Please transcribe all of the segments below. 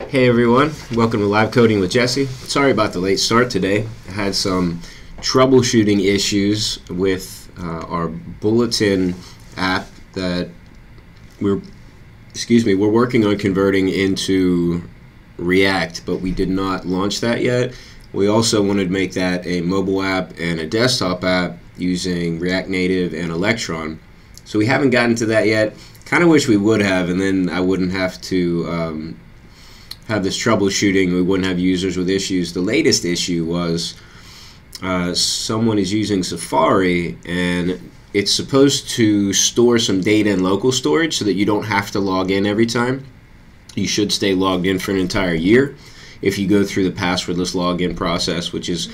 Hey everyone, welcome to Live Coding with Jesse. Sorry about the late start today. I had some troubleshooting issues with our bulletin app that we're working on converting into React, but we did not launch that yet. We also wanted to make that a mobile app and a desktop app using React Native and Electron. So we haven't gotten to that yet. Kind of wish we would have, and then I wouldn't have to have this troubleshooting. We wouldn't have users with issues. The latest issue was someone is using Safari and it's supposed to store some data in local storage so that you don't have to log in every time. You should stay logged in for an entire year if you go through the passwordless login process, which is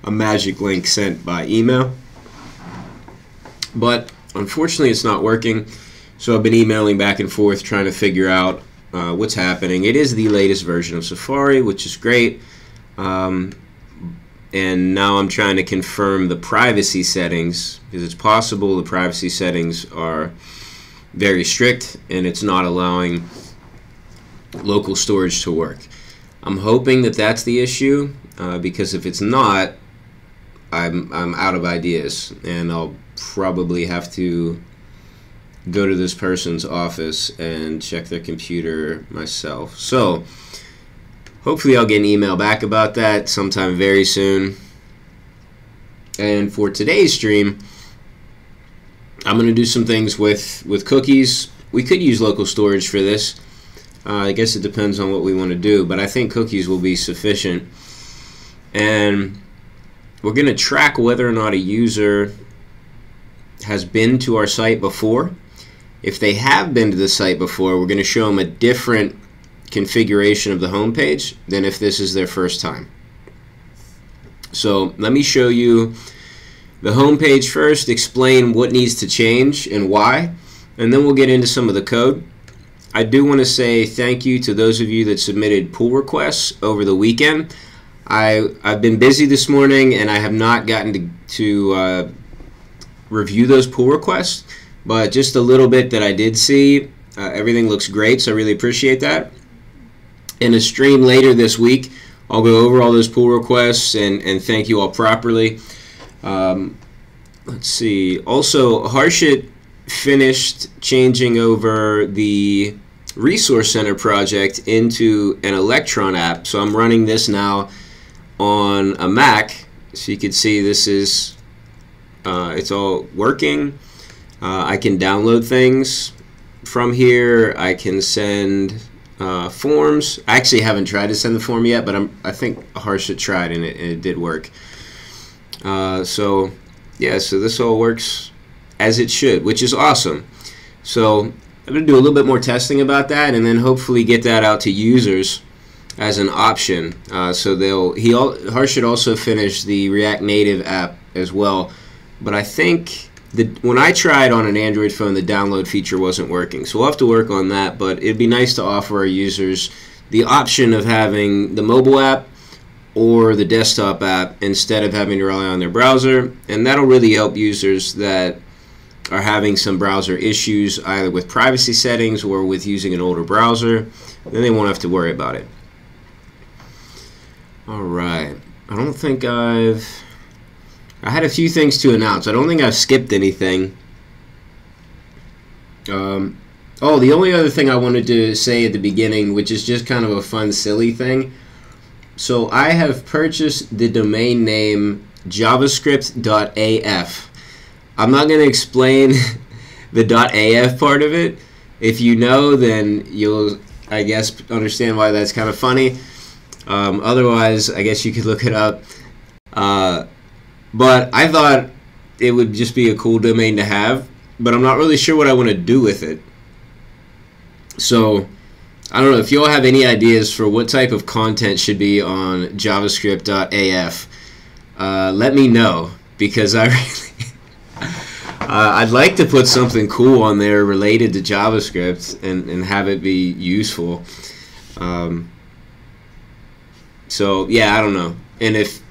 a magic link sent by email. But unfortunately it's not working, so I've been emailing back and forth trying to figure out what's happening. It is the latest version of Safari, which is great, and now I'm trying to confirm the privacy settings, because it's possible the privacy settings are very strict and it's not allowing local storage to work. I'm hoping that that's the issue, because if it's not, I'm out of ideas, and I'll probably have to go to this person's office and check their computer myself. So hopefully I'll get an email back about that sometime very soon. And for today's stream, I'm going to do some things with cookies. We could use local storage for this. I guess it depends on what we want to do, but I think cookies will be sufficient. And we're going to track whether or not a user has been to our site before. If they have been to the site before, we're going to show them a different configuration of the home page than if this is their first time. So let me show you the home page first, explain what needs to change and why, and then we'll get into some of the code. I do want to say thank you to those of you that submitted pull requests over the weekend. I've been busy this morning and I have not gotten to review those pull requests, but just a little bit that I did see, everything looks great, so I really appreciate that. In a stream later this week, I'll go over all those pull requests and thank you all properly. Let's see. Also, Harshit finished changing over the Resource Center project into an Electron app, so I'm running this now on a Mac. So you can see this is, it's all working. I can download things from here. I can send forms. I actually haven't tried to send the form yet, but I think Harsha tried and it did work. So yeah, so this all works as it should, which is awesome. So I'm going to do a little bit more testing about that, and then hopefully get that out to users as an option. So Harsha also finished the React Native app as well, but I think when I tried on an Android phone, the download feature wasn't working. So we'll have to work on that, but it'd be nice to offer our users the option of having the mobile app or the desktop app instead of having to rely on their browser, and that'll really help users that are having some browser issues either with privacy settings or with using an older browser. Then they won't have to worry about it. Alright, I don't think I had a few things to announce. I don't think I've skipped anything. Oh, the only other thing I wanted to say at the beginning, which is just kind of a fun, silly thing. So I have purchased the domain name javascript.af. I'm not going to explain the .af part of it. If you know, then you'll, I guess, understand why that's kind of funny. Otherwise, I guess you could look it up. But I thought it would just be a cool domain to have, but I'm not really sure what I want to do with it. So I don't know if you all have any ideas for what type of content should be on javascript.af. Let me know, because I really I'd like to put something cool on there related to JavaScript and have it be useful. So yeah, I don't know. And if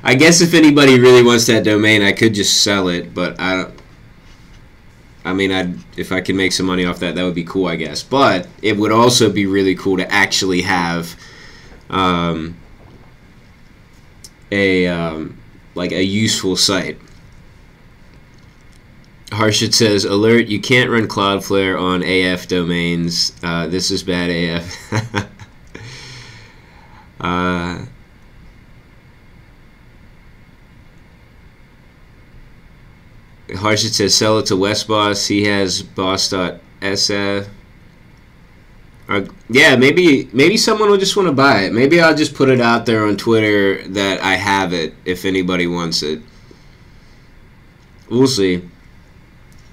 I guess if anybody really wants that domain, I could just sell it, but I mean, if I could make some money off that, that would be cool, I guess. But it would also be really cool to actually have like a useful site. Harshit says, alert, you can't run Cloudflare on AF domains. This is bad AF. Harshit says, sell it to WestBoss. He has boss.sf. Yeah, maybe someone will just want to buy it. Maybe I'll just put it out there on Twitter that I have it if anybody wants it. We'll see.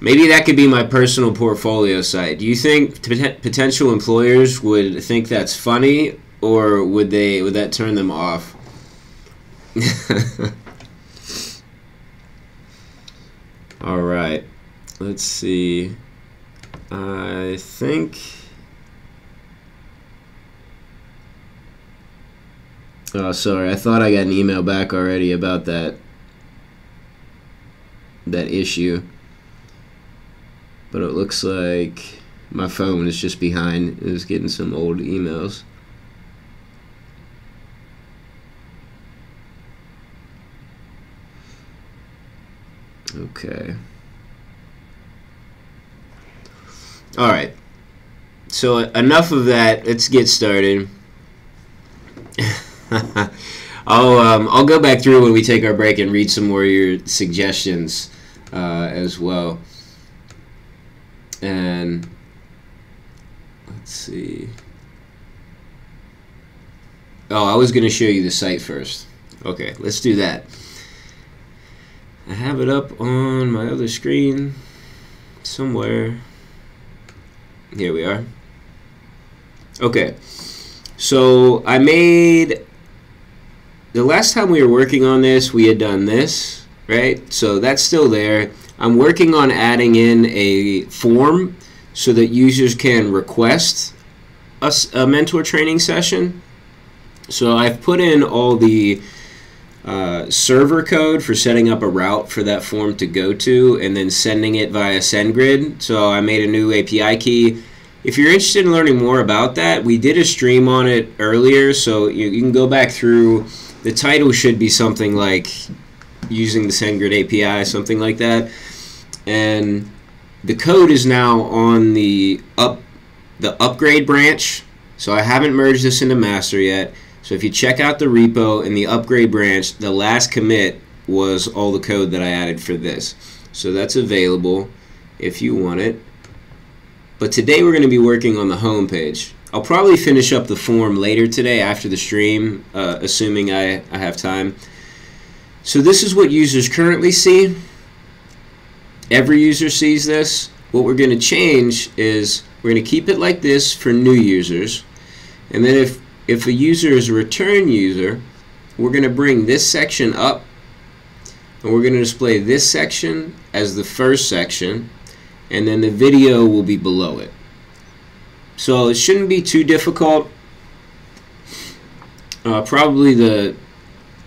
Maybe that could be my personal portfolio site. Do you think potential employers would think that's funny, or would that turn them off? All right. Let's see. I think. Oh, sorry. I thought I got an email back already about that issue. But it looks like my phone is just behind. It was getting some old emails. Okay. All right. So enough of that. Let's get started. I'll go back through when we take our break and read some more of your suggestions as well. And let's see. Oh, I was going to show you the site first. Okay, let's do that. I have it up on my other screen somewhere. Here we are. Okay, so I made, the last time we were working on this, we had done this, right? So that's still there. I'm working on adding in a form so that users can request a mentor training session. So I've put in all the server code for setting up a route for that form to go to and then sending it via SendGrid. So I made a new API key. If you're interested in learning more about that, we did a stream on it earlier, so you can go back through. The title should be something like using the SendGrid API, something like that. And the code is now on the upgrade branch. So I haven't merged this into master yet. So if you check out the repo in the upgrade branch, the last commit was all the code that I added for this. So that's available if you want it. But today we're going to be working on the home page. I'll probably finish up the form later today after the stream, assuming I have time. So this is what users currently see. Every user sees this. What we're going to change is we're going to keep it like this for new users. And then if a user is a return user, we're going to bring this section up. And we're going to display this section as the first section. And then the video will be below it. So it shouldn't be too difficult. Probably the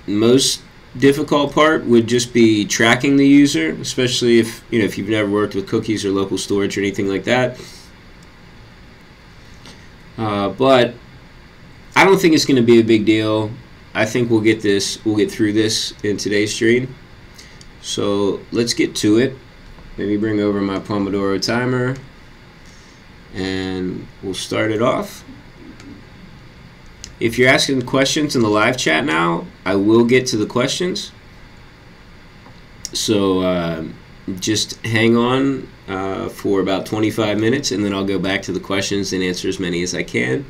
most difficult part would just be tracking the user, especially if you've never worked with cookies or local storage or anything like that. But I don't think it's going to be a big deal. I think we'll get through this in today's stream. So let's get to it. Let me bring over my Pomodoro timer and we'll start it off. If you're asking questions in the live chat now, I will get to the questions. So just hang on for about 25 minutes and then I'll go back to the questions and answer as many as I can.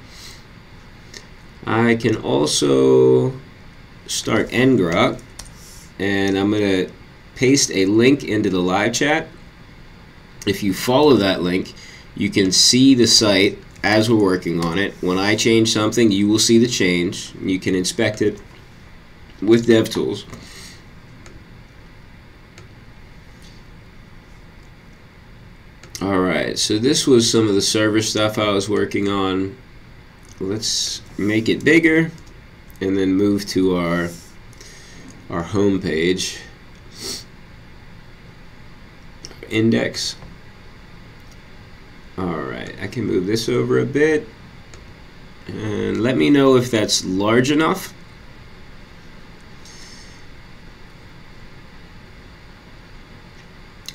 I can also start ngrok, and I'm going to paste a link into the live chat. If you follow that link, you can see the site as we're working on it. When I change something, you will see the change. You can inspect it with DevTools. Alright, so this was some of the server stuff I was working on. Let's make it bigger and then move to our home page. Index. I can move this over a bit, and let me know if that's large enough.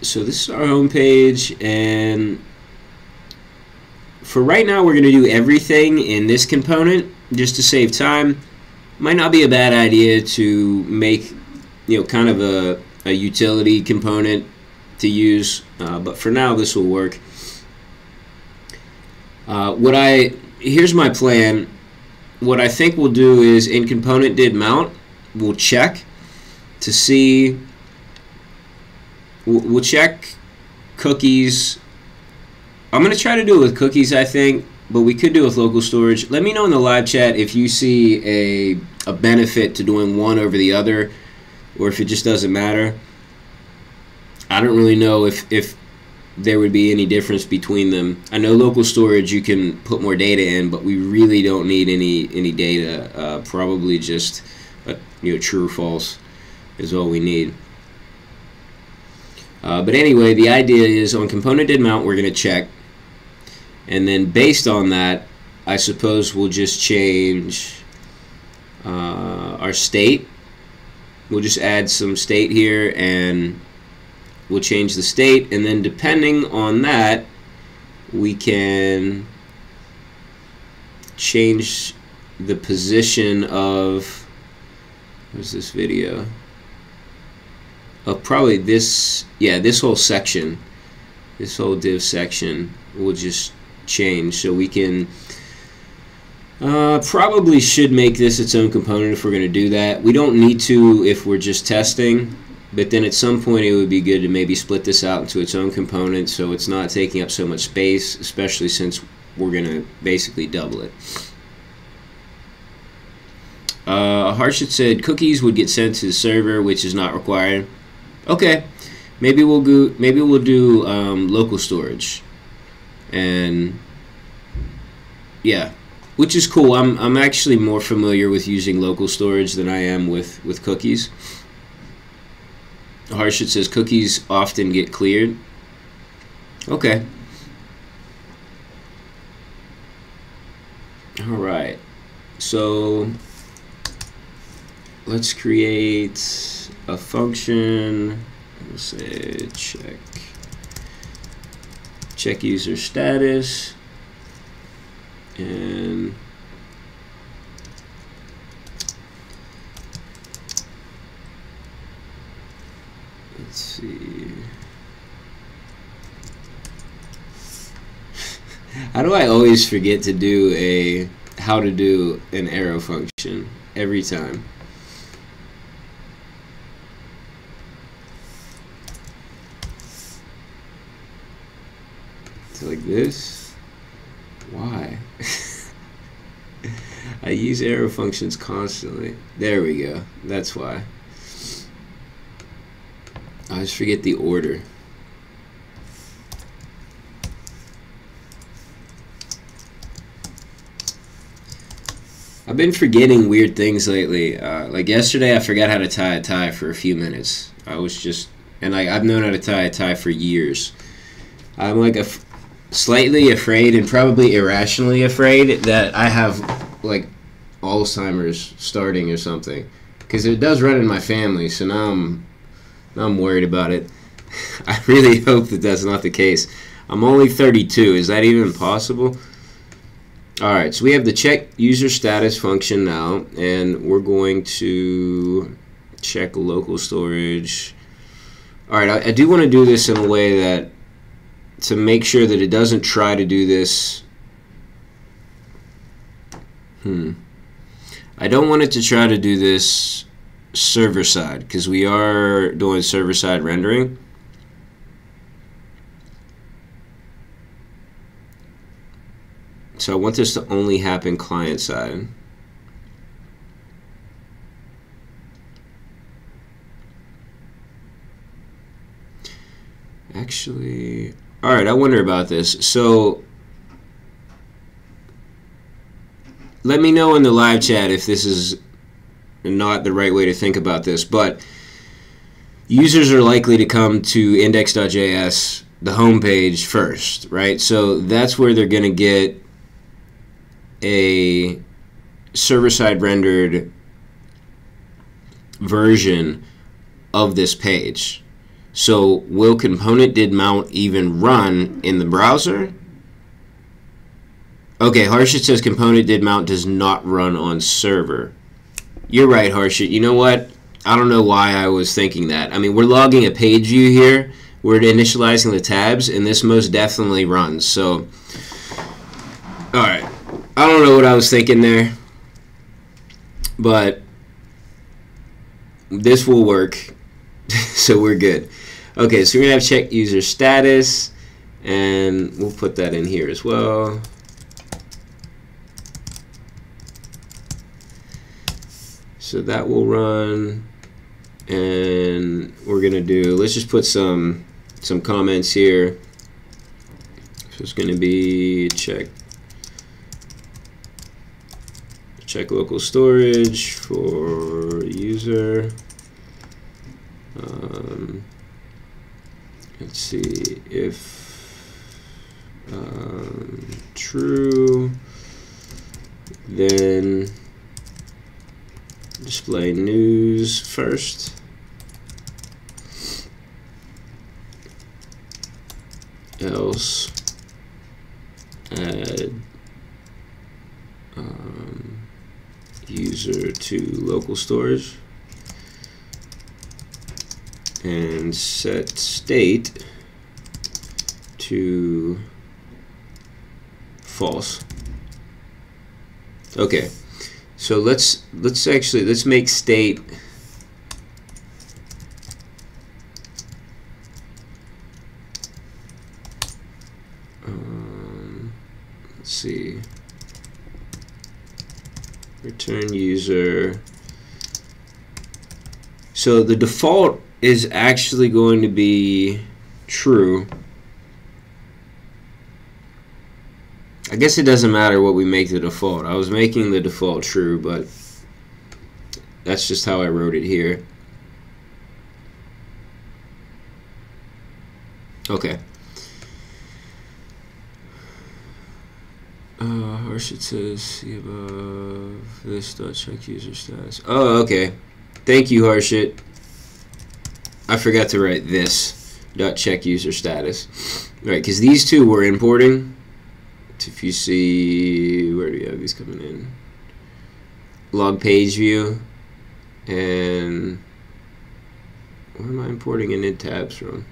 So this is our home page, and for right now we're going to do everything in this component just to save time. Might not be a bad idea to make, kind of a utility component to use, but for now this will work. Here's my plan. What I think we'll do is in component did mount, we'll check to see, we'll check cookies. I'm going to try to do it with cookies, I think, but we could do it with local storage. Let me know in the live chat if you see a benefit to doing one over the other, or if it just doesn't matter. I don't really know if there would be any difference between them. I know local storage you can put more data in, but we really don't need any data. Probably just true or false is all we need. But anyway, the idea is on component did mount we're going to check, and then based on that, I suppose we'll just change our state. We'll just add some state here, and we'll change the state, and then depending on that, we can change the position of, where's this video? Of probably this, this whole section, this whole div section will just change. So we can probably should make this its own component if we're going to do that. We don't need to if we're just testing, but then at some point it would be good to maybe split this out into its own component so it's not taking up so much space, especially since we're going to basically double it. Harshit said cookies would get sent to the server, which is not required. Okay, maybe we'll do local storage, and yeah, which is cool. I'm actually more familiar with using local storage than I am with cookies. Harshit says cookies often get cleared. Okay. All right. So let's create a function. We'll say check user status, and let's see. How do I always forget to do how to do an arrow function every time? Like this. Why? I use arrow functions constantly. There we go. That's why. I just forget the order. I've been forgetting weird things lately. Like yesterday, I forgot how to tie a tie for a few minutes. And I've known how to tie a tie for years. I'm like slightly afraid, and probably irrationally afraid, that I have like Alzheimer's starting or something, because it does run in my family. So now I'm worried about it. I really hope that that's not the case. I'm only 32. Is that even possible? All right, so we have the check user status function now, and we're going to check local storage. All right, I do want to do this in a way that, to make sure that it doesn't try to do this. I don't want it to try to do this server side, because we are doing server side rendering. So I want this to only happen client side. Actually, all right, I wonder about this. So let me know in the live chat if this is not the right way to think about this, but users are likely to come to index.js the home page first, right? So that's where they're going to get a server-side rendered version of this page. So will component did mount even run in the browser? Okay, Harshit says component did mount does not run on server. You're right, Harshit. You know what? I don't know why I was thinking that. I mean, we're logging a page view here. We're initializing the tabs, and this most definitely runs. So, all right. I don't know what I was thinking there, but this will work. So we're good. Okay, so we're going to have check user status, and we'll put that in here as well. So that will run, and we're going to do, let's just put some comments here. So it's going to be check local storage for user. Let's see if true, then display news first. Else add user to local storage and set state to false. Okay, so let's make state let's see, return user. So the default is actually going to be true. I guess it doesn't matter what we make the default. I was making the default true, but that's just how I wrote it here. Okay. Harshit says, see above this dot check user status. Oh, okay. Thank you, Harshit. I forgot to write this dot check user status. Right, because these two were importing. If you see, where do we have these coming in? Log page view, and where am I importing init tabs from?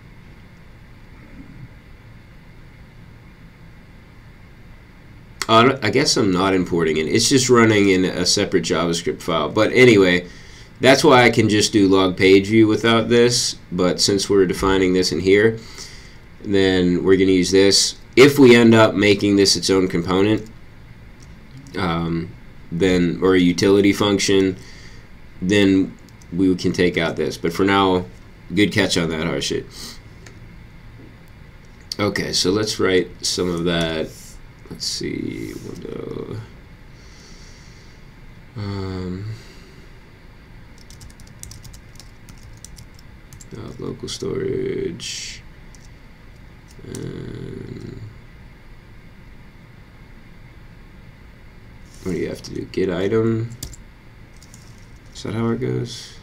I guess I'm not importing it. It's just running in a separate JavaScript file. But anyway, that's why I can just do log page view without this. But since we're defining this in here, then we're going to use this. If we end up making this its own component, then, or a utility function, then we can take out this. But for now, good catch on that, Harshit. Okay, so let's write some of that. Let's see, window. Local storage. And what do you have to do? Get item. Is that how it goes?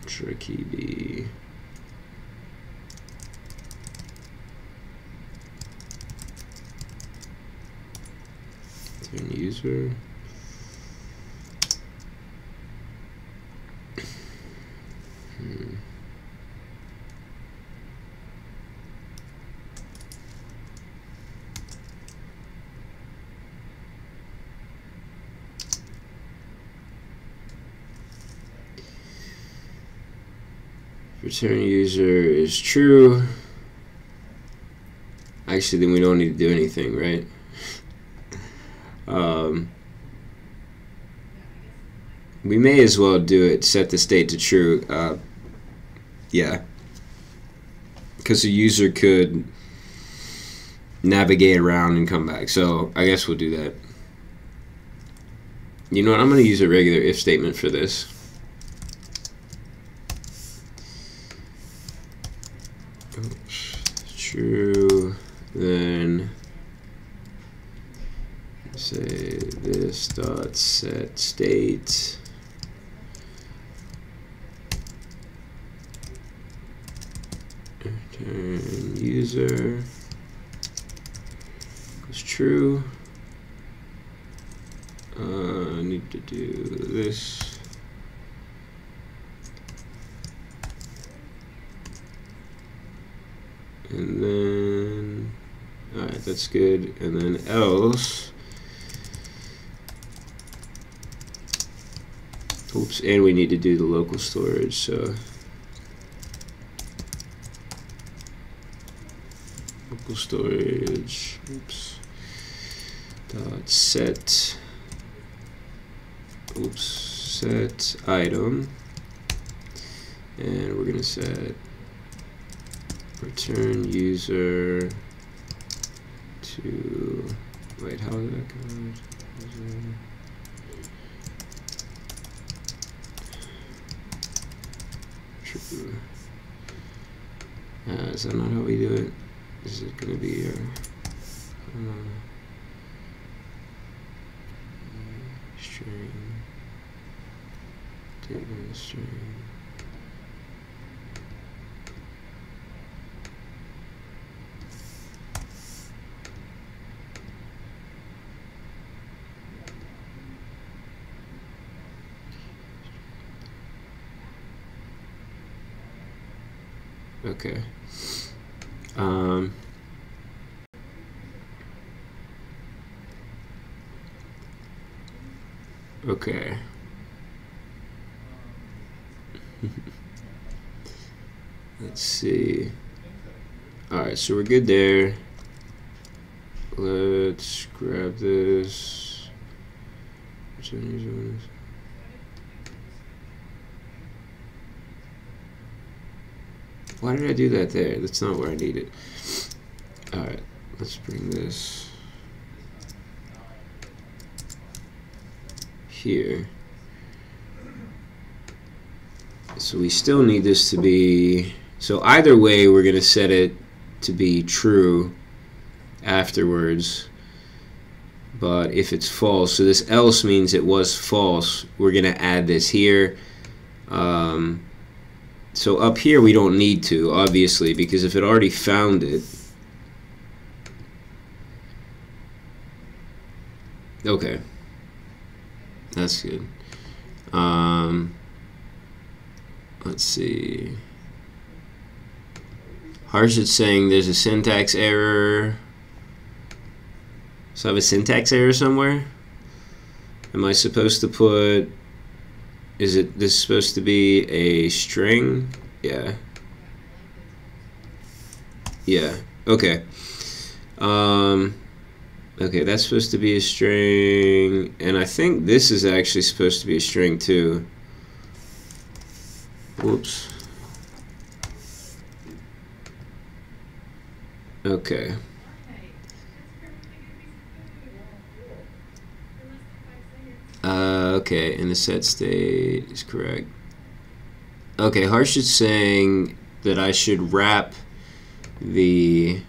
Tricky B. Turn user. Return user is true. Actually, then we don't need to do anything, right? We may as well do it, set the state to true. Yeah. Because the user could navigate around and come back. So I guess we'll do that. You know what? I'm going to use a regular if statement for this. oops, true, then say this dot set state return user is true. I need to do this. And then, alright, that's good. And then else, oops, and we need to do the local storage, so local storage, oops, dot set, oops, set item, and we're gonna set return user to, wait, how did that go? True. Is that not how we do it? Is it going to be our string, data string? Okay. Okay. Let's see. Alright, so we're good there. Let's grab this. Why did I do that there? That's not where I need it. Alright, let's bring this here. So we still need this to be, so either way we're going to set it to be true afterwards. But if it's false, so this else means it was false, we're going to add this here. So up here we don't need to, obviously, because if it already found it. Okay. That's good. Let's see. Harsh is saying there's a syntax error. So I have a syntax error somewhere? Am I supposed to put, is it this supposed to be a string? Yeah. Yeah. Okay. Okay, that's supposed to be a string, and I think this is actually supposed to be a string too. Whoops. Okay. Okay, and the set state is correct. Okay, Harsh is saying that I should wrap the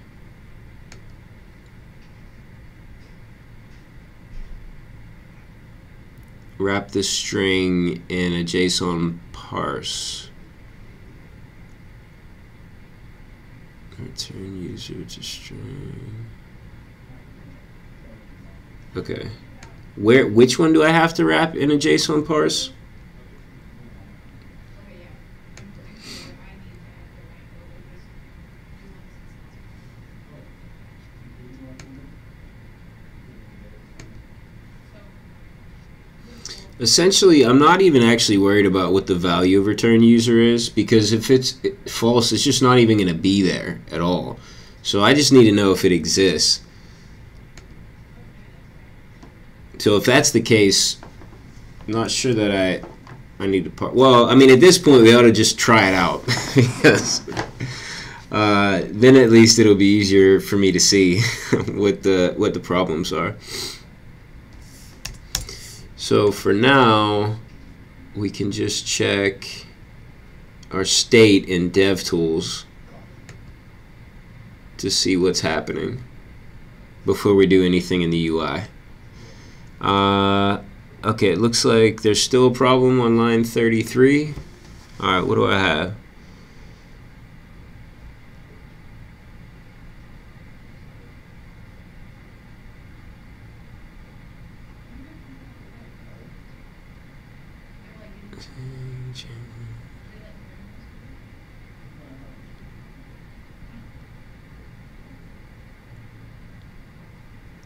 string in a JSON parse. Return user to string. Okay. Which one do I have to wrap in a JSON parse? Essentially, I'm not even actually worried about what the value of return user is, because if it's false, it's just not even going to be there at all. So I just need to know if it exists. So if that's the case, I'm not sure that I need to well, I mean, at this point we ought to just try it out. Because then at least it'll be easier for me to see what the problems are. So for now, we can just check our state in DevTools. to see what's happening before we do anything in the UI. Okay, it looks like there's still a problem on line 33. Alright, what do I have?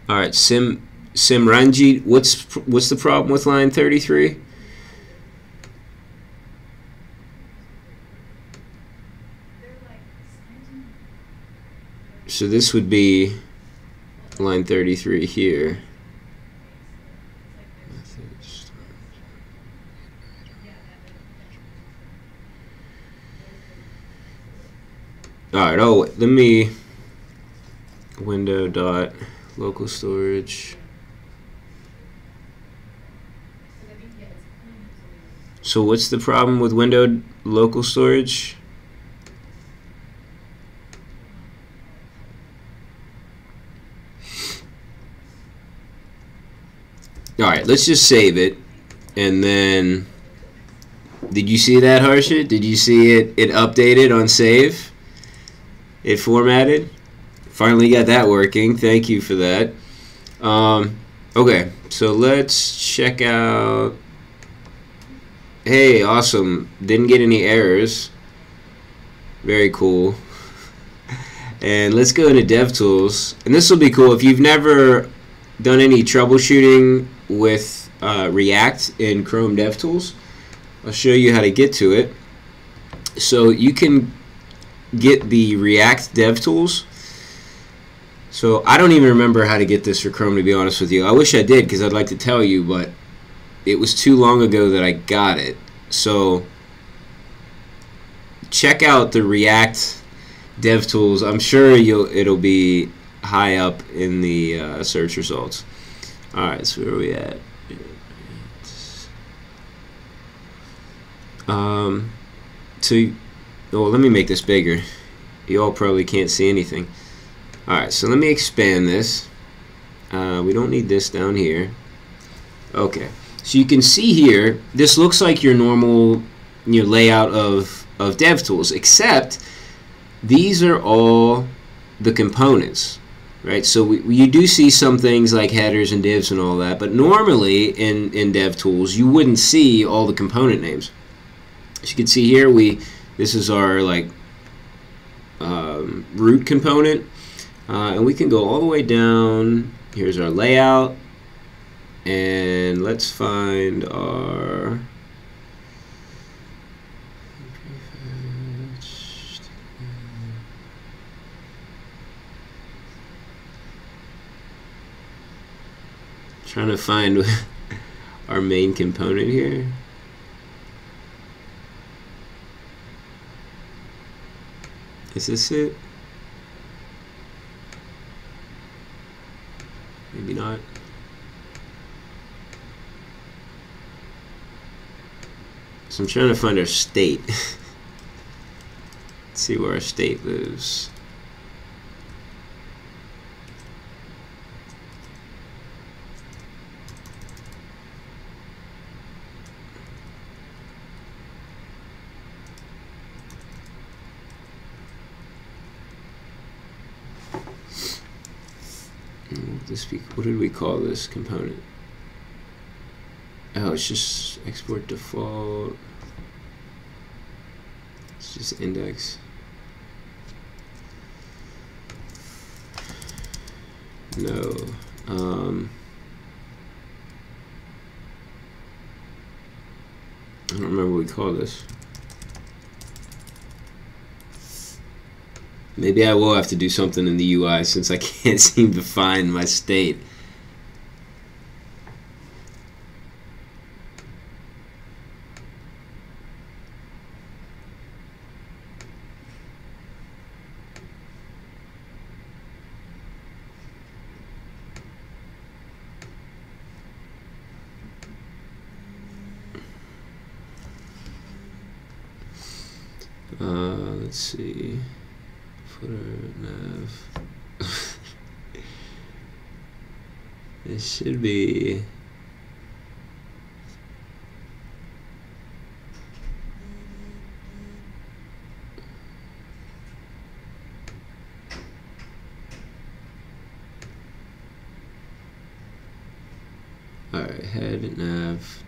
All right, Simranjit, what's the problem with line 33? So this would be line 33 here. All right, oh, let me window dot local storage. So what's the problem with window local storage? All right, let's just save it, and then did you see that, Harshit? Did you see it updated on save? It formatted. Finally got that working. Thank you for that. Okay, so let's check out. Hey, awesome. Didn't get any errors. Very cool. And let's go into DevTools. And this will be cool. If you've never done any troubleshooting with React in Chrome DevTools, I'll show you how to get to it. So you can get the React DevTools. So I don't even remember how to get this for Chrome, to be honest with you. I wish I did, because I'd like to tell you, but it was too long ago that I got it. So check out the React DevTools. I'm sure it'll be high up in the search results. All right, so where are we at? Well, let me make this bigger. You all probably can't see anything. Alright, so let me expand this. We don't need this down here. Okay, so you can see here, this looks like your normal layout of DevTools, except these are all the components, right? So you do see some things like headers and divs and all that, but normally in DevTools you wouldn't see all the component names. As you can see here, this is our root component, and we can go all the way down. Here's our layout, and let's find our trying to find our main component here. Is this it? Maybe not. So I'm trying to find our state. Let's see where our state lives. What did we call this component? Oh, it's just export default. It's just index. No. I don't remember what we call this. Maybe I will have to do something in the UI since I can't seem to find my state. Let's see. footer, nav. It should be. Alright, head, nav,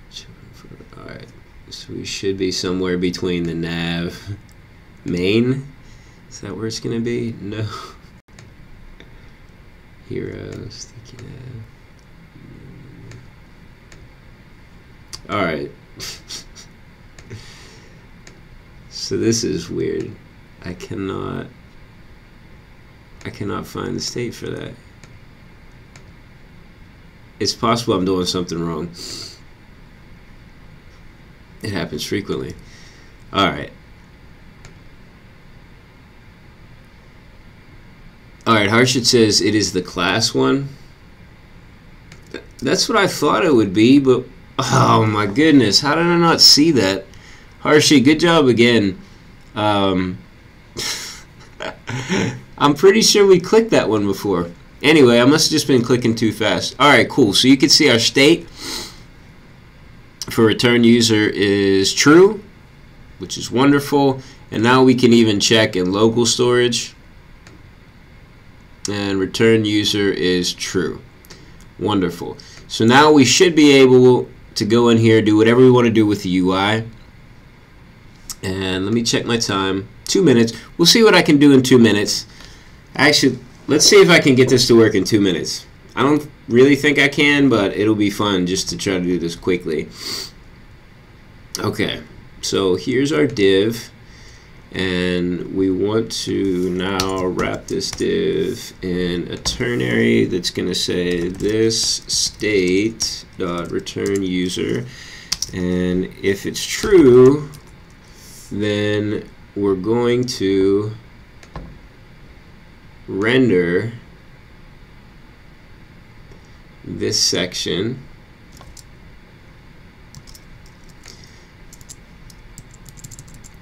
alright, so we should be somewhere between the nav main. Is that where it's gonna be? No. Hero, sticky nav. Alright. So this is weird. I cannot find the state for that. It's possible I'm doing something wrong. It happens frequently. Alright. Alright, Harshit says it is the class one. That's what I thought it would be, but oh my goodness, how did I not see that? Harshit, good job again. I'm pretty sure we clicked that one before. Anyway, I must have just been clicking too fast. Alright, cool. So you can see our state for return user is true, which is wonderful. And now we can even check in local storage. And return user is true. Wonderful. So now we should be able to go in here, do whatever we want to do with the UI. And let me check my time. 2 minutes. We'll see what I can do in 2 minutes. Actually, let's see if I can get this to work in 2 minutes. I don't really think I can, but it'll be fun just to try to do this quickly. Okay, so here's our div, and we want to now wrap this div in a ternary that's going to say this state dot return user, and if it's true, then we're going to render this section.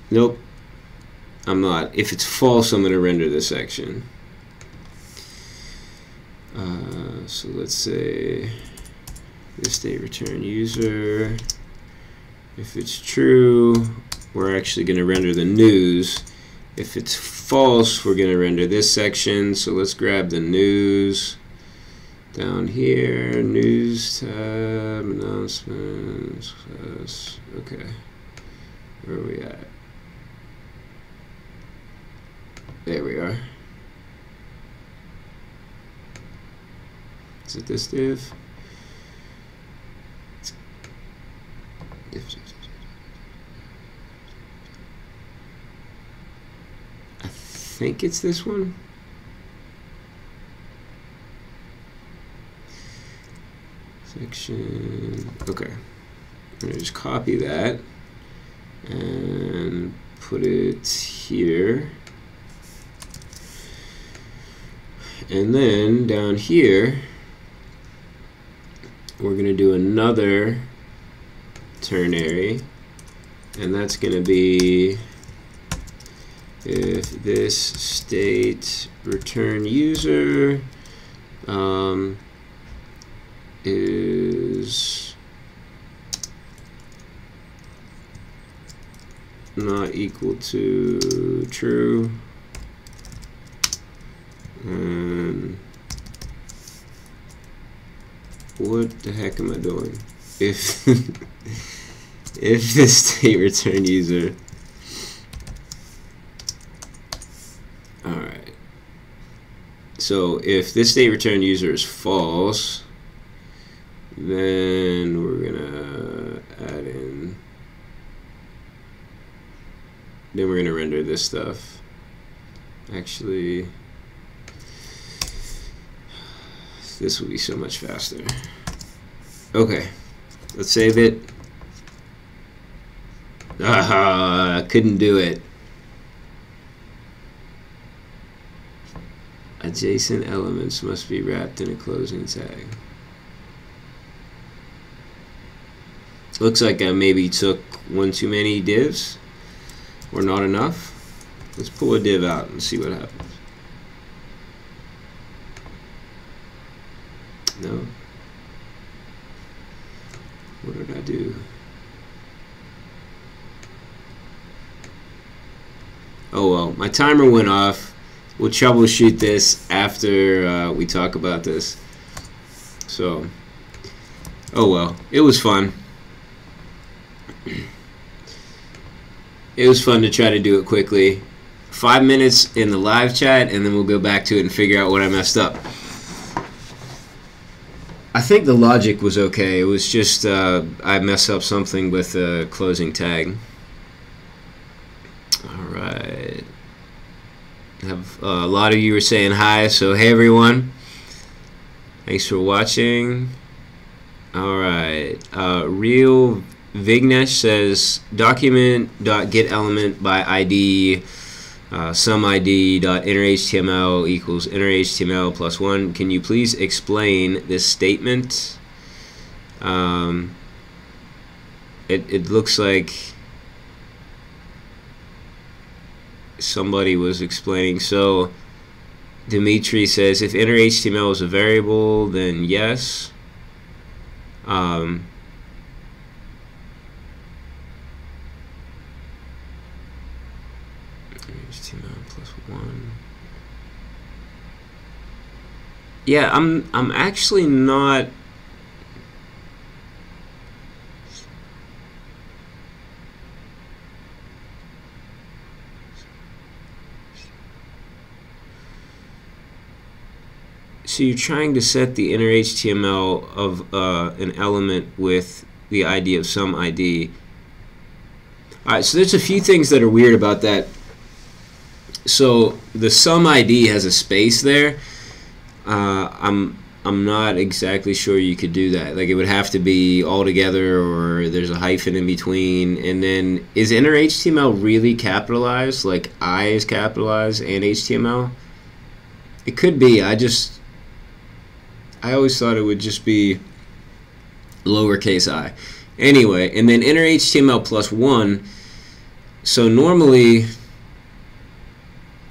Nope, I'm not. If it's false, I'm going to render this section. So let's say this state return user. If it's true, we're actually going to render the news. If it's false, we're going to render this section. So let's grab the news down here. News tab, announcements. Okay, where are we at? There we are. Is it this div? I think it's this one. Section. Okay. I'm gonna just copy that and put it here. And then down here, we're going to do another ternary, and that's going to be if this state return user is not equal to true. And what the heck am I doing? If if this state return user, all right. So if this state return user is false, then we're gonna add in. Then we're gonna render this stuff. Actually, this will be so much faster. Okay, let's save it. I couldn't do it. Adjacent elements must be wrapped in a closing tag. Looks like I maybe took one too many divs, or not enough. Let's pull a div out and see what happens. No. What did I do? Oh well, my timer went off. We'll troubleshoot this after we talk about this. So, oh well, it was fun. It was fun to try to do it quickly. 5 minutes in the live chat, and then we'll go back to it and figure out what I messed up. I think the logic was okay. It was just I messed up something with a closing tag. Alright. A lot of you were saying hi, so hey everyone. Thanks for watching. Alright. Real Vignesh says document.getElement by ID some ID.innerHTML equals innerHTML plus 1. Can you please explain this statement? It looks like somebody was explaining. So Dimitri says if innerHTML is a variable, then yes. HTML plus 1. Yeah, I'm actually not. So you're trying to set the inner HTML of an element with the ID of some ID. Alright, so there's a few things that are weird about that. So the some ID has a space there. I'm not exactly sure you could do that. Like it would have to be all together, or there's a hyphen in between. And then is inner HTML really capitalized? Like I is capitalized and HTML? It could be. I always thought it would just be lowercase I. Anyway, and then inner HTML plus 1. So normally,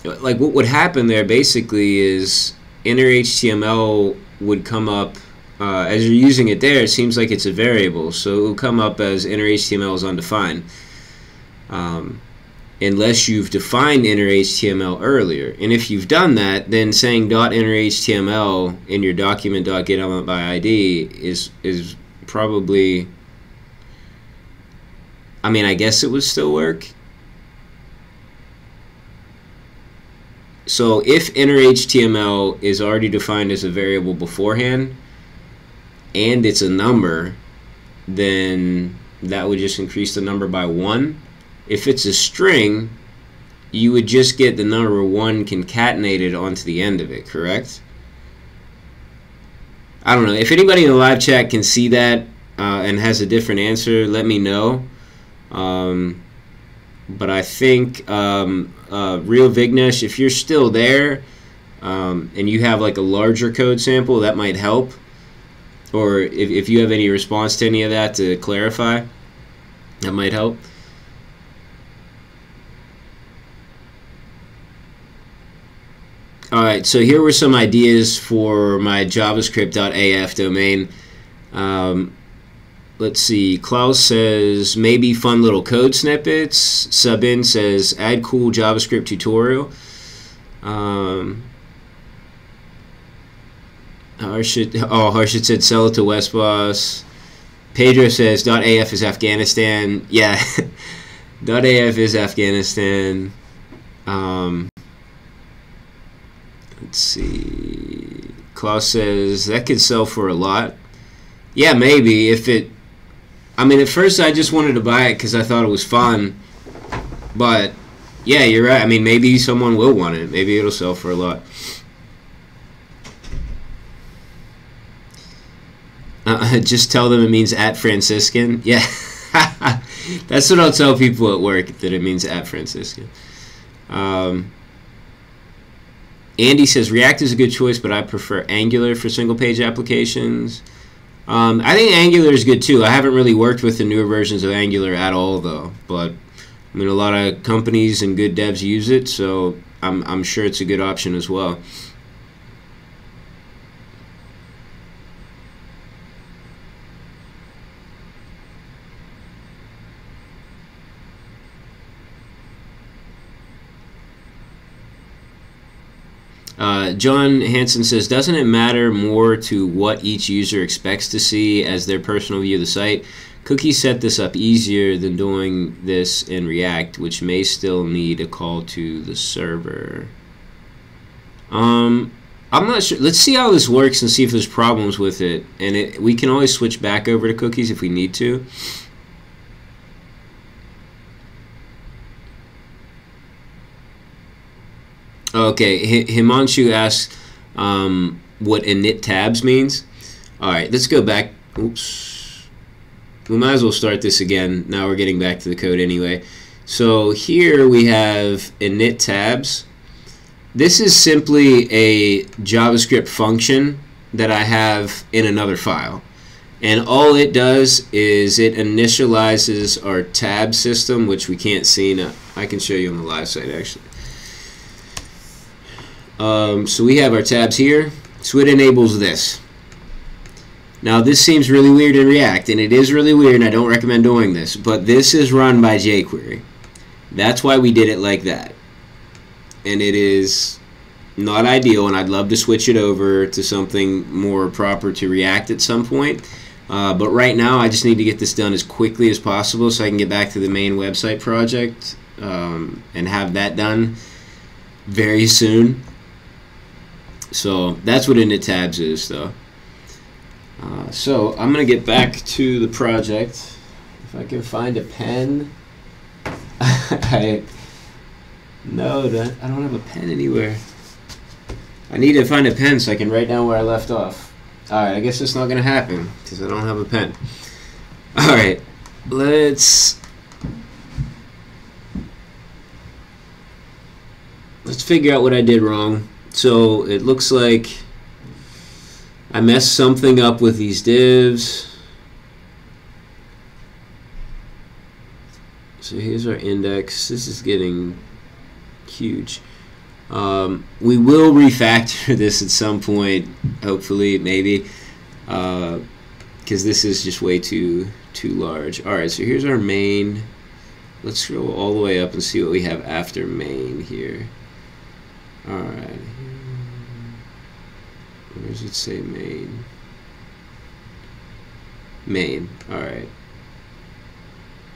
like what would happen there basically is inner HTML would come up as you're using it there. It seems like it's a variable, so it will come up as inner HTML is undefined, unless you've defined inner HTML earlier. And if you've done that, then saying .inner HTML in your document.getElement by ID is probably, I mean, I guess it would still work. So if inner HTML is already defined as a variable beforehand and it's a number, then that would just increase the number by 1. If it's a string, you would just get the number 1 concatenated onto the end of it, correct? I don't know. If anybody in the live chat can see that and has a different answer, let me know. But I think Real Vignesh, if you're still there and you have like a larger code sample, that might help. Or if you have any response to any of that to clarify, that might help. Alright, so here were some ideas for my javascript.af domain. Let's see, Klaus says maybe fun little code snippets. Subin says add cool JavaScript tutorial. Harshit said sell it to Westboss. Pedro says .af is Afghanistan. Yeah, .af is Afghanistan. Let's see. Klaus says that could sell for a lot. Yeah, maybe if it. I mean, at first I just wanted to buy it because I thought it was fun. But yeah, you're right. I mean, maybe someone will want it. Maybe it'll sell for a lot. Just tell them it means at Franciscan. Yeah, that's what I'll tell people at work, that it means at Franciscan. Andy says React is a good choice, but I prefer Angular for single-page applications. I think Angular is good too. I haven't really worked with the newer versions of Angular at all, though. But I mean, a lot of companies and good devs use it, so I'm sure it's a good option as well. John Hansen says, doesn't it matter more to what each user expects to see as their personal view of the site? Cookies set this up easier than doing this in React, which may still need a call to the server. I'm not sure. Let's see how this works and see if there's problems with it. And we can always switch back over to cookies if we need to. Okay, Himanshu asks what init tabs means. All right, let's go back. Oops. We might as well start this again. Now we're getting back to the code anyway. So here we have init tabs. This is simply a JavaScript function that I have in another file. And all it does is it initializes our tab system, which we can't see now. I can show you on the live site actually. So we have our tabs here, so it enables this. Now this seems really weird in React, and it is really weird, and I don't recommend doing this, but this is run by jQuery. That's why we did it like that. And it is not ideal, and I'd love to switch it over to something more proper to React at some point. But right now I just need to get this done as quickly as possible so I can get back to the main website project and have that done very soon. So that's what init tabs is, though. So I'm going to get back to the project. If I can find a pen. I don't have a pen anywhere. I need to find a pen so I can write down where I left off. Alright, I guess it's not going to happen because I don't have a pen. Alright, let's figure out what I did wrong. So it looks like I messed something up with these divs. So here's our index. This is getting huge. We will refactor this at some point, hopefully, maybe, because this is just way too large. All right, so here's our main. Let's scroll all the way up and see what we have after main here. All right. Where does it say main? Main. All right.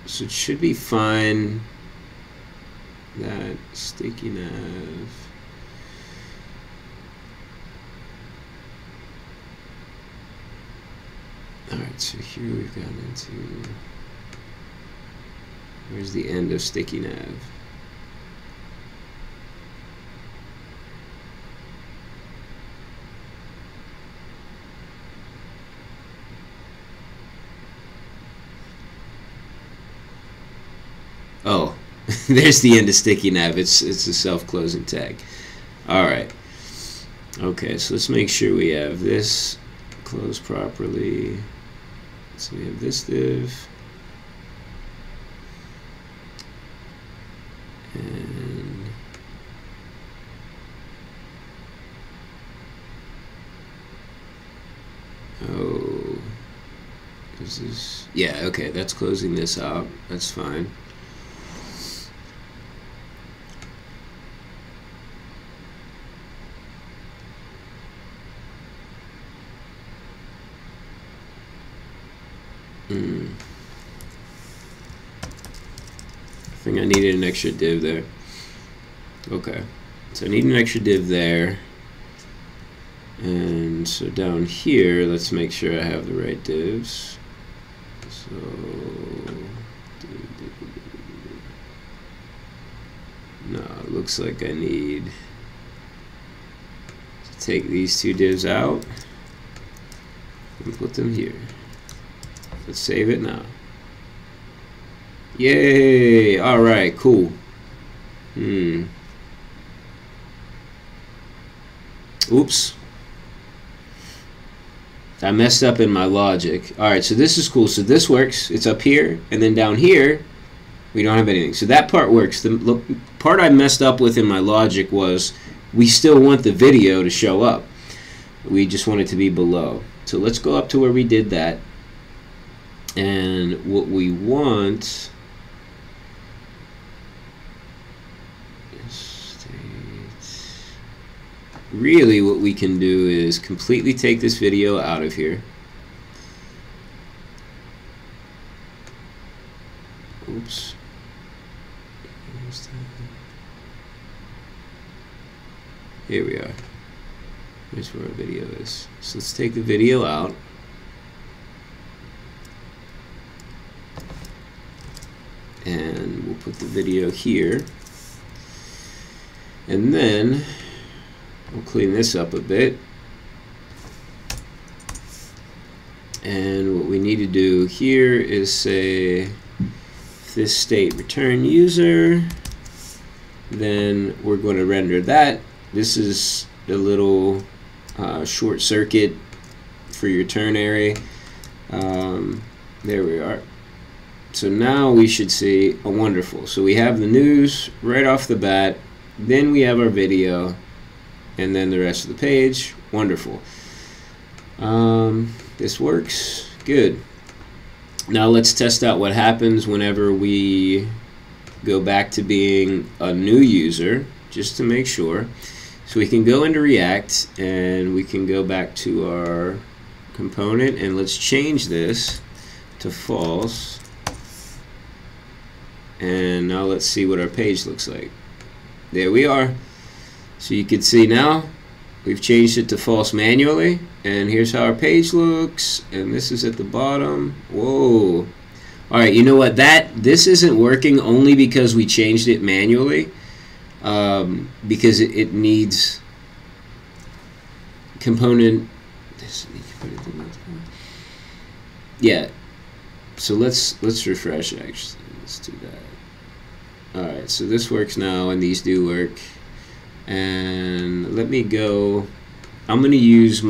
So it should be fine. That sticky nav. All right. So here we've gotten into. Where's the end of sticky nav? Oh, there's the end of sticky nav. It's a self-closing tag. All right. Okay, so let's make sure we have this closed properly. So we have this div. And oh, is this? Yeah, okay, that's closing this out. That's fine. I think I needed an extra div there. Okay, so I need an extra div there. And so down here, let's make sure I have the right divs. So no, it looks like I need to take these two divs out and put them here. Let's save it now. Yay! Alright, cool. Oops. I messed up in my logic. Alright, so this is cool. So this works. It's up here. And then down here, we don't have anything. So that part works. The part I messed up with in my logic was we still want the video to show up. We just want it to be below. So let's go up to where we did that. And what we want really what we can do is completely take this video out of here. Oops. Here we are. Here's where our video is. So let's take the video out. And we'll put the video here. And then we'll clean this up a bit. And what we need to do here is say this state return user, then we're going to render that. This is the little short circuit for your ternary. There we are. So now we should see a wonderful. So we have the news right off the bat, then we have our video, and then the rest of the page. Wonderful. This works. Good. Now let's test out what happens whenever we go back to being a new user, just to make sure. So we can go into React and we can go back to our component, and let's change this to false. And now let's see what our page looks like. There we are. So you can see now we've changed it to false manually, and here's how our page looks, and this is at the bottom. Whoa. Alright, you know what? This isn't working only because we changed it manually, because it needs component. Yeah. So let's refresh actually. Let's do that. Alright, so this works now, and these do work. And let me go, I'm going to use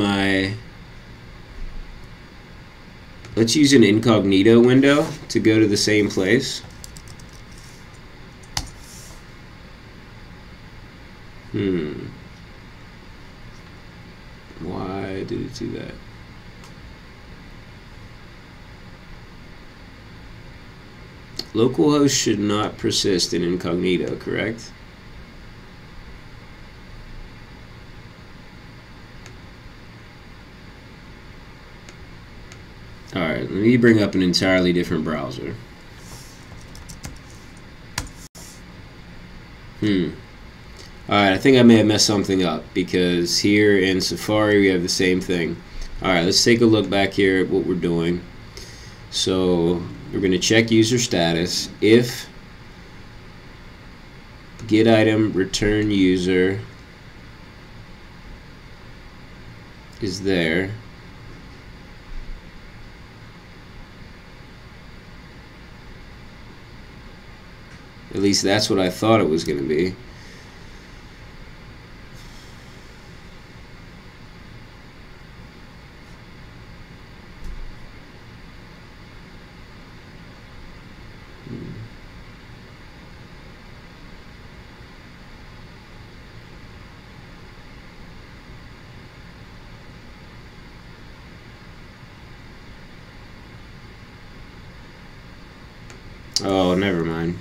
let's use an incognito window to go to the same place. Why did it do that? Localhost should not persist in incognito, correct? Alright, let me bring up an entirely different browser. Alright, I think I may have messed something up, because here in Safari we have the same thing. Alright, let's take a look back here at what we're doing. So we're going to check user status. If get item return user is there, at least that's what I thought it was going to be. Oh, never mind.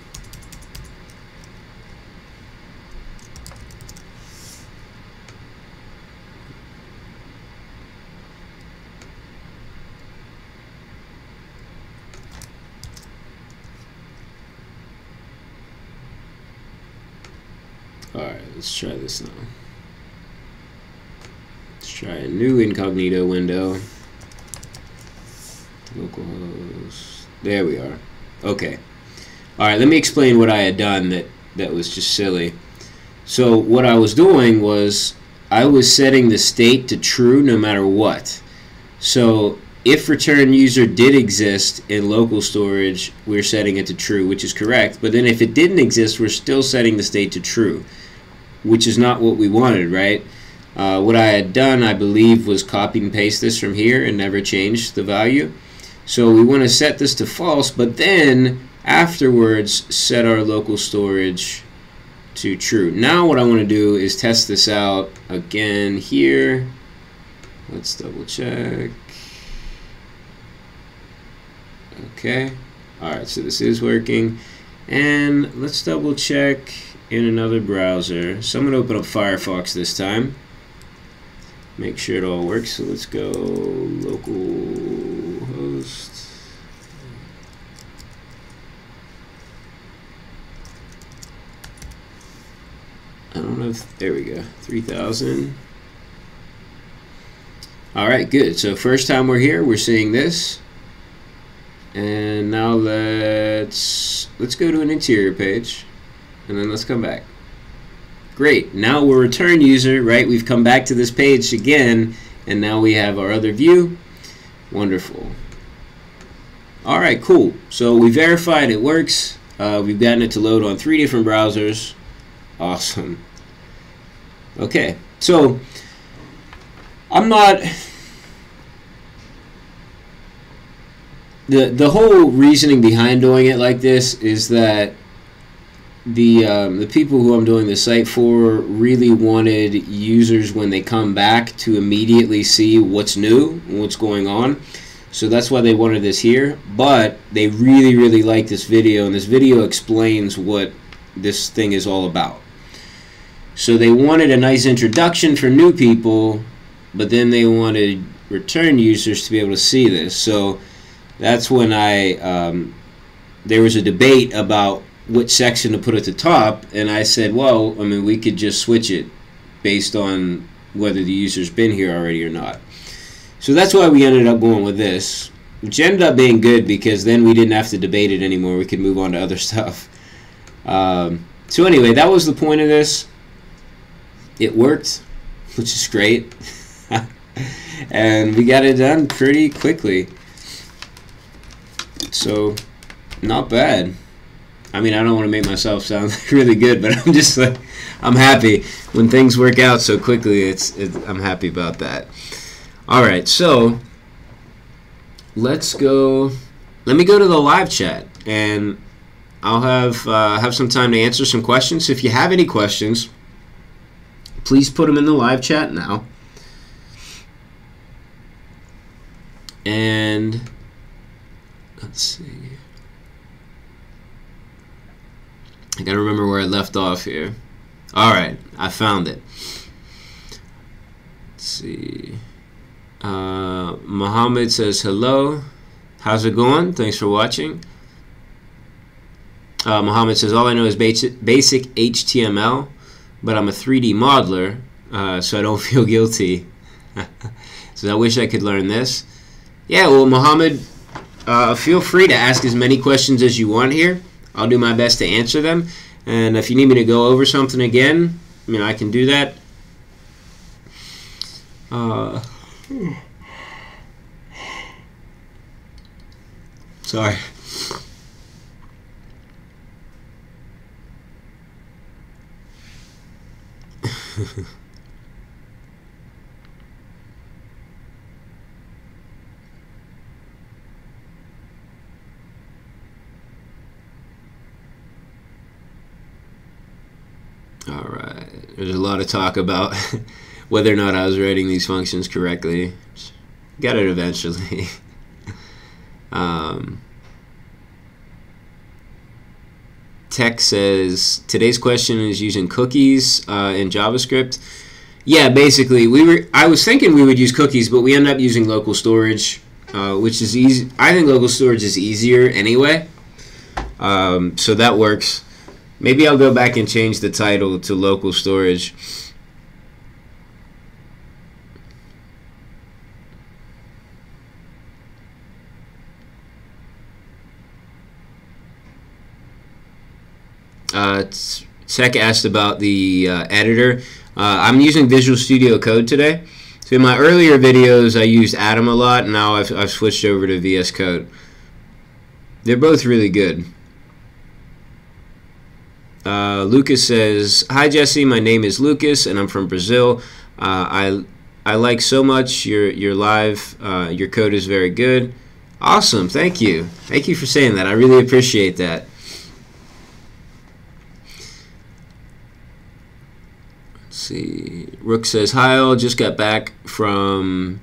Alright, let's try this now. Let's try a new incognito window. Localhost. There we are. Okay. Alright, let me explain what I had done that was just silly. So what I was doing was I was setting the state to true no matter what. So if return user did exist in local storage, we're setting it to true, which is correct. But then if it didn't exist, we're still setting the state to true, which is not what we wanted, right? What I had done, I believe, was copy and paste this from here and never change the value. So we want to set this to false, but then afterwards set our local storage to true. Now what I want to do is test this out again here. Let's double check. Okay. Alright, so this is working. And let's double check in another browser. So I'm going to open up Firefox this time. make sure it all works. So let's go localhost. I don't know if, there we go, 3000. All right, good. So first time we're here, we're seeing this. And now let's go to an interior page, and then let's come back. Great, now we're a return user, right? We've come back to this page again, and now we have our other view. Wonderful. All right, cool. So we verified it works. We've gotten it to load on 3 different browsers. Awesome. Okay, so I'm not... The whole reasoning behind doing it like this is that the people who I'm doing the site for really wanted users when they come back to immediately see what's new and what's going on. So that's why they wanted this here. But they really, really like this video, and this video explains what this thing is all about. So they wanted a nice introduction for new people, but then they wanted return users to be able to see this. So that's when there was a debate about which section to put at the top, and I said, well, I mean, we could just switch it based on whether the user's been here already or not. So that's why we ended up going with this, which ended up being good because then we didn't have to debate it anymore. We could move on to other stuff. So anyway, that was the point of this. It worked, which is great. And we got it done pretty quickly. So, not bad. I mean, I don't want to make myself sound really good, but I'm just like, I'm happy when things work out so quickly. I'm happy about that. All right, so let's go. Let me go to the live chat, and I'll have some time to answer some questions. So if you have any questions, please put them in the live chat now. And let's see. I gotta remember where I left off here. Alright, I found it. Let's see. Mohammed says hello. How's it going? Thanks for watching. Mohammed says all I know is basic HTML, but I'm a 3D modeler, so I don't feel guilty. So I wish I could learn this. Yeah, well, Mohammed, feel free to ask as many questions as you want here. I'll do my best to answer them. And if you need me to go over something again, I mean, I can do that. Sorry. All right. There's a lot of talk about whether or not I was writing these functions correctly. Got it eventually. Tech says today's question is using cookies in JavaScript. Yeah, basically I was thinking we would use cookies, but we end up using local storage, which is easy. I think local storage is easier anyway, so that works. Maybe I'll go back and change the title to local storage. Sek asked about the editor. I'm using Visual Studio Code today. So in my earlier videos, I used Atom a lot, and now I've switched over to VS Code. They're both really good. Lucas says, "Hi Jesse, my name is Lucas, and I'm from Brazil. I like so much your live. Your code is very good. Awesome, thank you. Thank you for saying that. I really appreciate that." See, Rook says, "Hi all, just got back from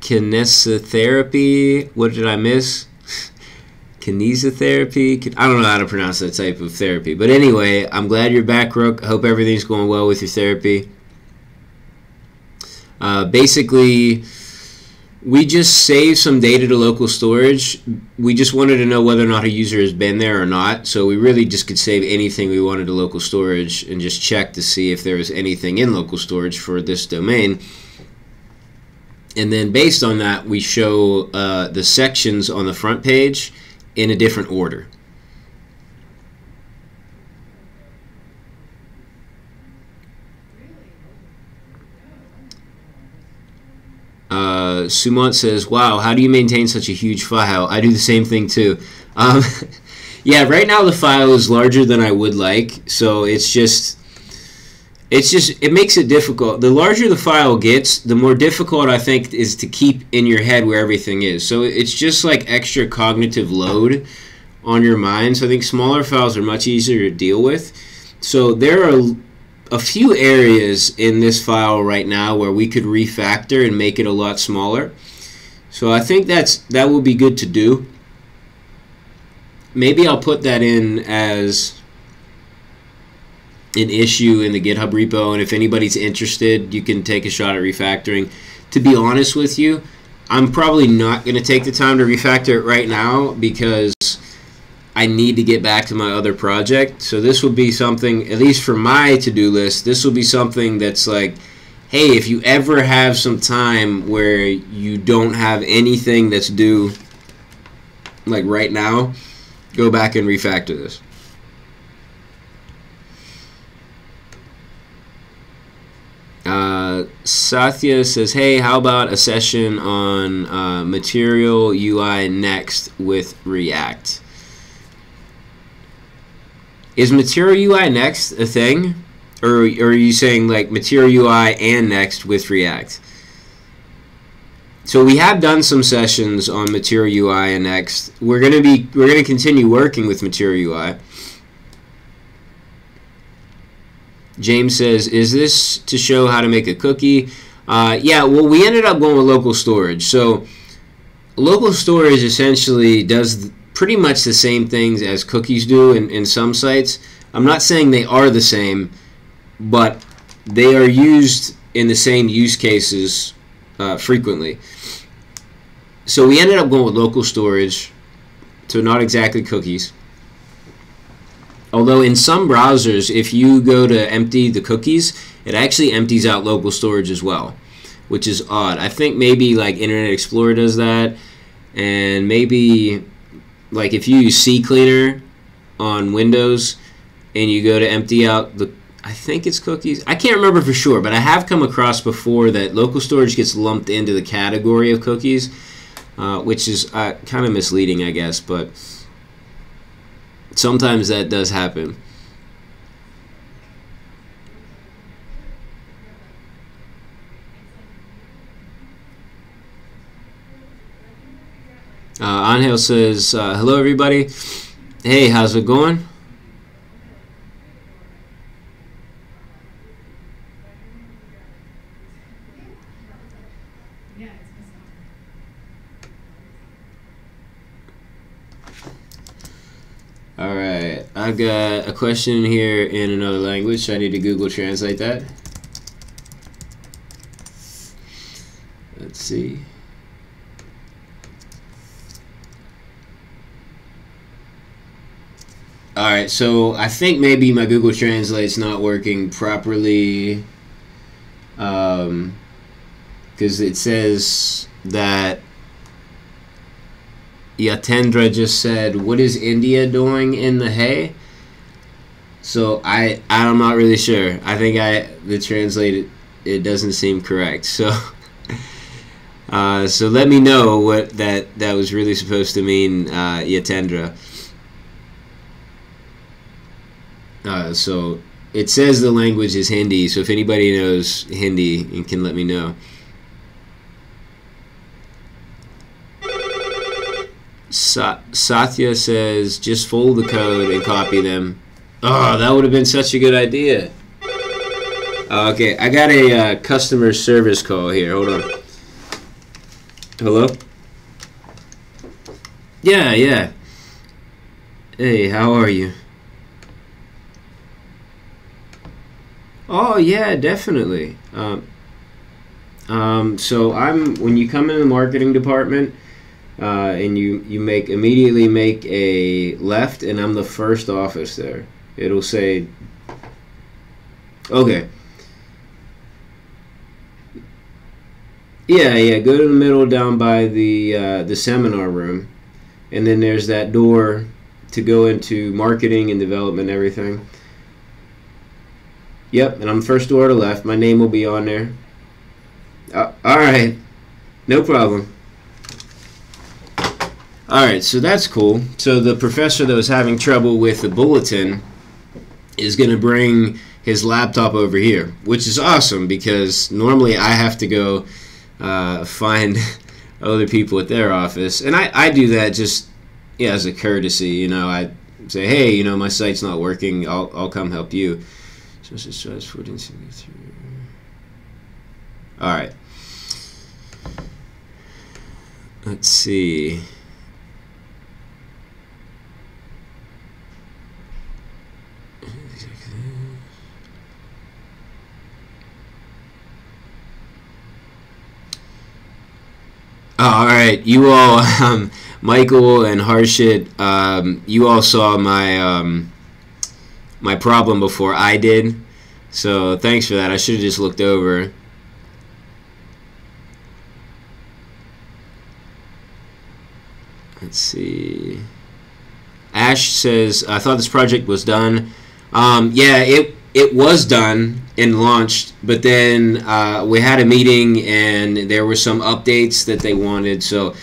kinesiotherapy." What did I miss? Kinesiotherapy? I don't know how to pronounce that type of therapy. But anyway, I'm glad you're back, Rook. I hope everything's going well with your therapy. Basically, we just save some data to local storage. We just wanted to know whether or not a user has been there or not. So we really just could save anything we wanted to local storage and just check to see if there was anything in local storage for this domain. And then based on that, we show the sections on the front page in a different order. Sumant says, wow, how do you maintain such a huge file? I do the same thing too. Yeah, right now the file is larger than I would like, so it makes it difficult. The larger the file gets, the more difficult I think is to keep in your head where everything is. So it's just like extra cognitive load on your mind. So I think smaller files are much easier to deal with. So there are a few areas in this file right now where we could refactor and make it a lot smaller. So I think that will be good to do. Maybe I'll put that in as an issue in the GitHub repo, and if anybody's interested, you can take a shot at refactoring. To be honest with you, I'm probably not going to take the time to refactor it right now because I need to get back to my other project. So this will be something, at least for my to-do list, this will be something that's like, hey, if you ever have some time where you don't have anything that's due, like right now, go back and refactor this. Satya says, hey, how about a session on Material UI Next with React? Is Material UI Next a thing? Or are you saying like Material UI and Next with React? So we have done some sessions on Material UI and Next. We're gonna continue working with Material UI. James says, is this to show how to make a cookie? Yeah, well, we ended up going with local storage. So local storage essentially does pretty much the same things as cookies do in some sites. I'm not saying they are the same, but they are used in the same use cases frequently. So we ended up going with local storage, so not exactly cookies. Although in some browsers, if you go to empty the cookies, it actually empties out local storage as well, which is odd. I think maybe like Internet Explorer does that, and maybe like if you use CCleaner on Windows and you go to empty out the, I think it's cookies. I can't remember for sure, but I have come across before that local storage gets lumped into the category of cookies, which is kind of misleading, I guess, but sometimes that does happen. Angel says, hello everybody. Hey, how's it going? Alright, I've got a question here in another language. I need to Google Translate that. Let's see. Alright, so I think maybe my Google Translate's not working properly, because it says that Yatendra just said, what is India doing in the hay? So I'm not really sure. I think the translate, it doesn't seem correct. So so let me know what that was really supposed to mean, Yatendra. So it says the language is Hindi, so if anybody knows Hindi, you can let me know. Satya says, just fold the code and copy them. Oh, that would have been such a good idea. Okay, I got a customer service call here. Hold on. Hello? Yeah. Hey, how are you? Oh, yeah, definitely. So when you come in the marketing department, and you immediately make a left, and I'm the first office there. It'll say, okay. Yeah, go to the middle down by the seminar room, and then there's that door to go into marketing and development and everything. Yep, and I'm first door to the left. My name will be on there. Alright, no problem. Alright, so that's cool. So the professor that was having trouble with the bulletin is going to bring his laptop over here, which is awesome because normally I have to go find other people at their office, and I do that just as a courtesy. You know, I say, hey, you know, my site's not working, I'll come help you. So this is just 1473. All right, let's see. All right, you all, Michael and Harshit, you all saw my my problem before I did, so thanks for that. I should have just looked over. Let's see. Ash says, I thought this project was done. Yeah, it was done and launched, but then we had a meeting and there were some updates that they wanted. So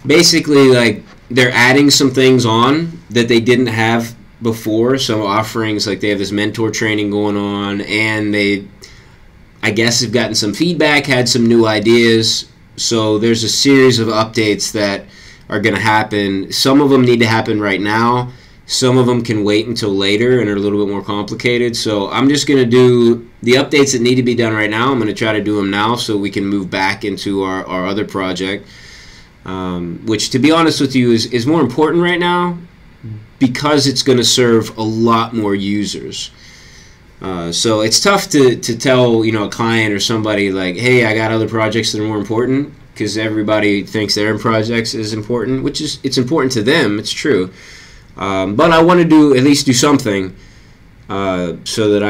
basically, like, they're adding some things on that they didn't have before. Some offerings, like they have this mentor training going on, and they, I guess, have gotten some feedback, had some new ideas. So there's a series of updates that are going to happen. Some of them need to happen right now. Some of them can wait until later and are a little bit more complicated. So I'm just going to do the updates that need to be done right now. I'm going to try to do them now so we can move back into our other project, which, to be honest with you, is more important right now because it's going to serve a lot more users. So it's tough to tell, you know, a client or somebody like, hey, I got other projects that are more important, because everybody thinks their projects is important, which is, it's important to them. It's true. But I want to at least do something so that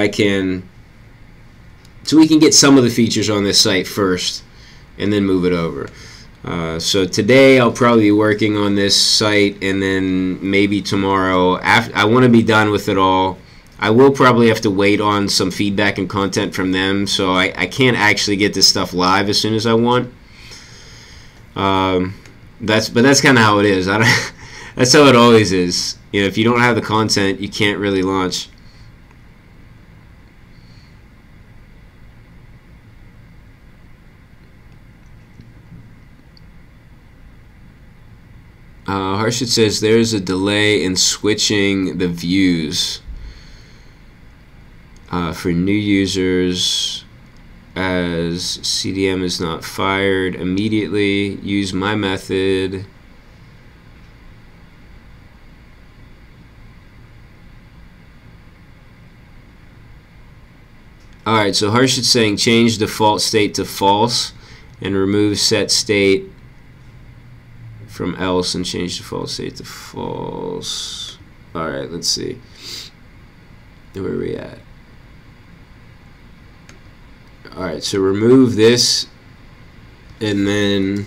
we can get some of the features on this site first and then move it over. So today I'll probably be working on this site, and then maybe tomorrow, I want to be done with it all. I will probably have to wait on some feedback and content from them, so I can't actually get this stuff live as soon as I want. That's kind of how it is. That's how it always is. You know, if you don't have the content, you can't really launch. Harshit says there's a delay in switching the views for new users, as CDM is not fired immediately. Use my method. Alright, so Harshit's saying change default state to false and remove set state from else and change default state to false. Alright, let's see. Where are we at? Alright, so remove this and then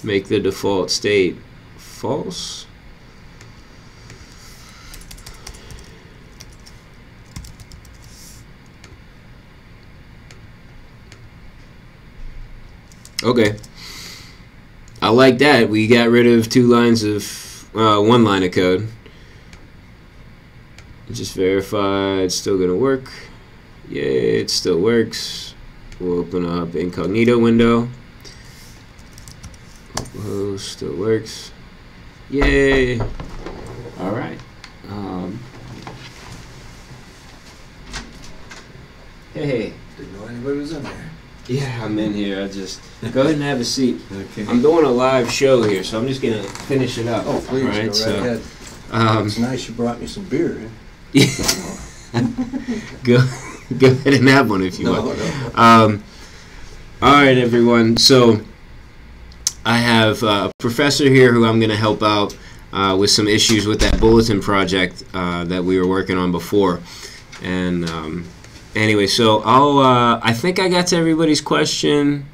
make the default state false. Okay, I like that. We got rid of 2 lines of one line of code. Just verify it's still gonna work. Yeah, it still works. We'll open up incognito window. Oh, still works. Yay! All right. Hey. Didn't know anybody was in there. Yeah, I'm in here. I just go ahead and have a seat. Okay. I'm doing a live show here, so I'm just gonna finish it up. Oh, please, right, go right ahead. It's nice you brought me some beer. Go ahead and have one if you want. No. All right, everyone. So I have a professor here who I'm going to help out with some issues with that bulletin project that we were working on before. And anyway, so I think I got to everybody's question.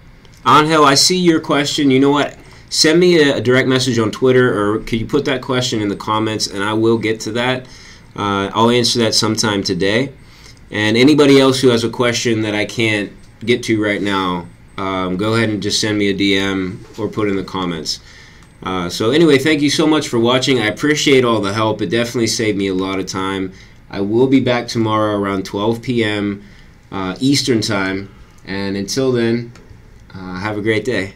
Angel, I see your question. You know what? Send me a direct message on Twitter, or could you put that question in the comments, and I will get to that. I'll answer that sometime today. And anybody else who has a question that I can't get to right now, go ahead and just send me a DM or put in the comments. So anyway, thank you so much for watching. I appreciate all the help. It definitely saved me a lot of time. I will be back tomorrow around 12 p.m. Eastern Time. And until then, have a great day.